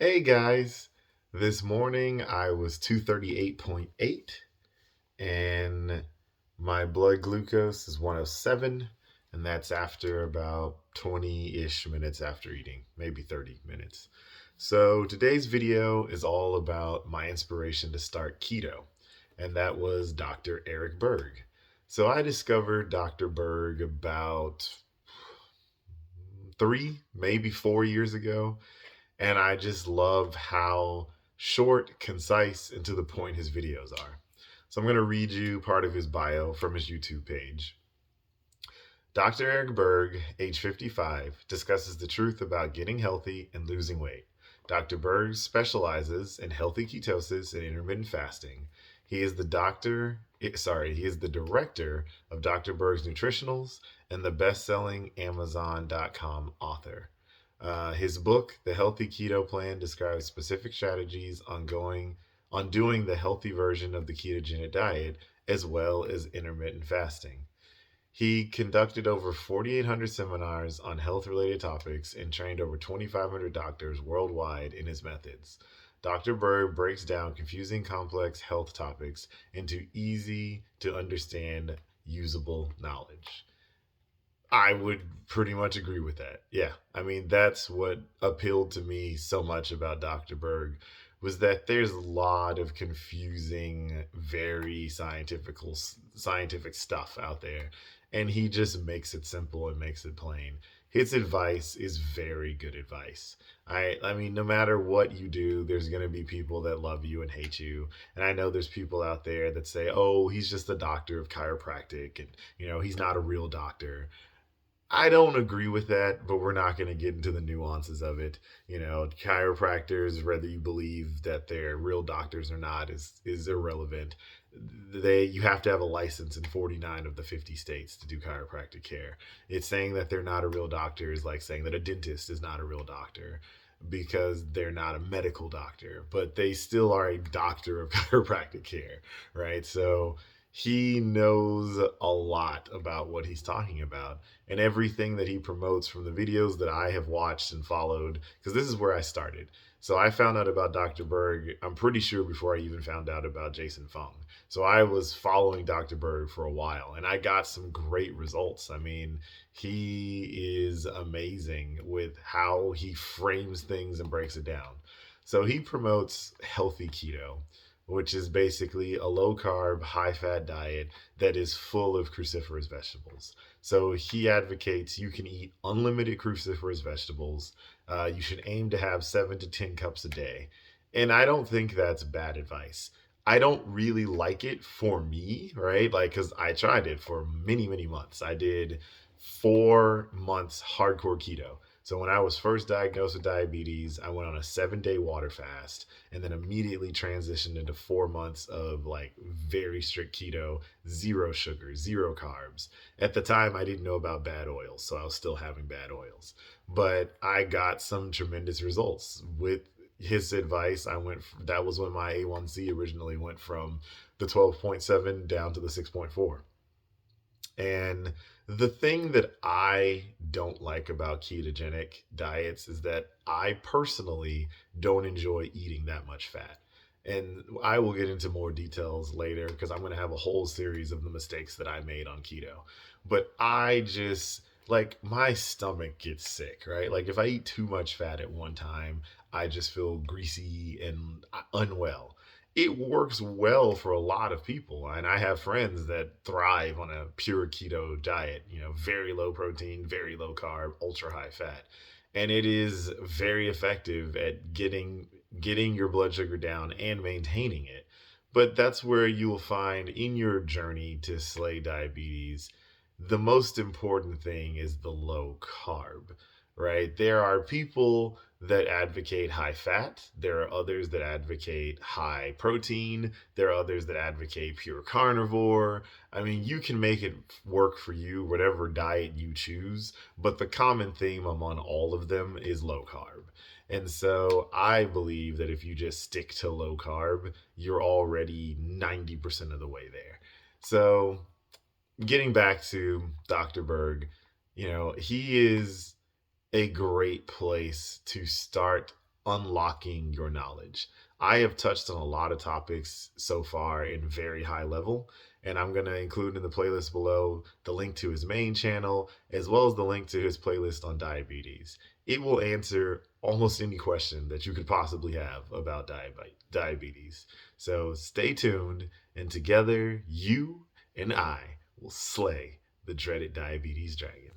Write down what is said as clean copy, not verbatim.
Hey guys, this morning I was 238.8 and my blood glucose is 107, and that's after about 20-ish minutes after eating, maybe 30 minutes. So today's video is all about my inspiration to start keto, and that was Dr. Eric Berg. So I discovered Dr. Berg about 3, maybe 4 years ago, and I just love how short, concise, and to the point his videos are. So I'm going to read you part of his bio from his YouTube page. Dr. Eric Berg, age 55, discusses the truth about getting healthy and losing weight. Dr. Berg specializes in healthy ketosis and intermittent fasting. He is the director of Dr. Berg's Nutritionals and the best-selling Amazon.com author. His book, The Healthy Keto Plan, describes specific strategies on doing the healthy version of the ketogenic diet as well as intermittent fasting. He conducted over 4,800 seminars on health related topics and trained over 2,500 doctors worldwide in his methods. Dr. Berg breaks down confusing, complex health topics into easy to understand, usable knowledge. I would pretty much agree with that. Yeah. I mean, that's what appealed to me so much about Dr. Berg was that there's a lot of confusing, very scientific stuff out there, and he just makes it simple and makes it plain. His advice is very good advice. I mean, no matter what you do, there's going to be people that love you and hate you. And I know there's people out there that say, "Oh, he's just a doctor of chiropractic and, he's not a real doctor." I don't agree with that, but we're not going to get into the nuances of it. Chiropractors, whether you believe that they're real doctors or not, is irrelevant. You have to have a license in 49 of the 50 states to do chiropractic care. It's saying that they're not a real doctor is like saying that a dentist is not a real doctor because they're not a medical doctor, but they still are a doctor of chiropractic care, right? So he knows a lot about what he's talking about, and everything that he promotes from the videos that I have watched and followed, because this is where I started. So I found out about Dr. Berg, I'm pretty sure before I even found out about Jason Fung. So I was following Dr. Berg for a while, and I got some great results. I mean, he is amazing with how he frames things and breaks it down. So he promotes healthy keto, which is basically a low carb, high fat diet that is full of cruciferous vegetables. So he advocates you can eat unlimited cruciferous vegetables. You should aim to have 7 to 10 cups a day. And I don't think that's bad advice. I don't really like it for me, right? Like, because I tried it for many, many months. I did 4 months hardcore keto. So when I was first diagnosed with diabetes, I went on a 7 day water fast and then immediately transitioned into 4 months of like very strict keto, zero sugar, zero carbs. At the time, I didn't know about bad oils, so I was still having bad oils. But I got some tremendous results with his advice. That was when my A1C originally went from the 12.7 down to the 6.4. And the thing that I don't like about ketogenic diets is that I personally don't enjoy eating that much fat. And I will get into more details later because I'm going to have a whole series of the mistakes that I made on keto. But I just, like, my stomach gets sick, right? Like, if I eat too much fat at one time, I just feel greasy and unwell. It works well for a lot of people. And I have friends that thrive on a pure keto diet, very low protein, very low carb, ultra high fat. And it is very effective at getting your blood sugar down and maintaining it. But that's where you will find in your journey to slay diabetes, the most important thing is the low carb, right? There are people that advocate high fat. There are others that advocate high protein. There are others that advocate pure carnivore. I mean, you can make it work for you, whatever diet you choose, but the common theme among all of them is low carb. And so I believe that if you just stick to low carb, you're already 90% of the way there. So getting back to Dr. Berg, he is a great place to start unlocking your knowledge. I have touched on a lot of topics so far in very high level, and I'm going to include in the playlist below the link to his main channel as well as the link to his playlist on diabetes. It will answer almost any question that you could possibly have about diabetes. So stay tuned, and together, you and I will slay the dreaded diabetes dragon.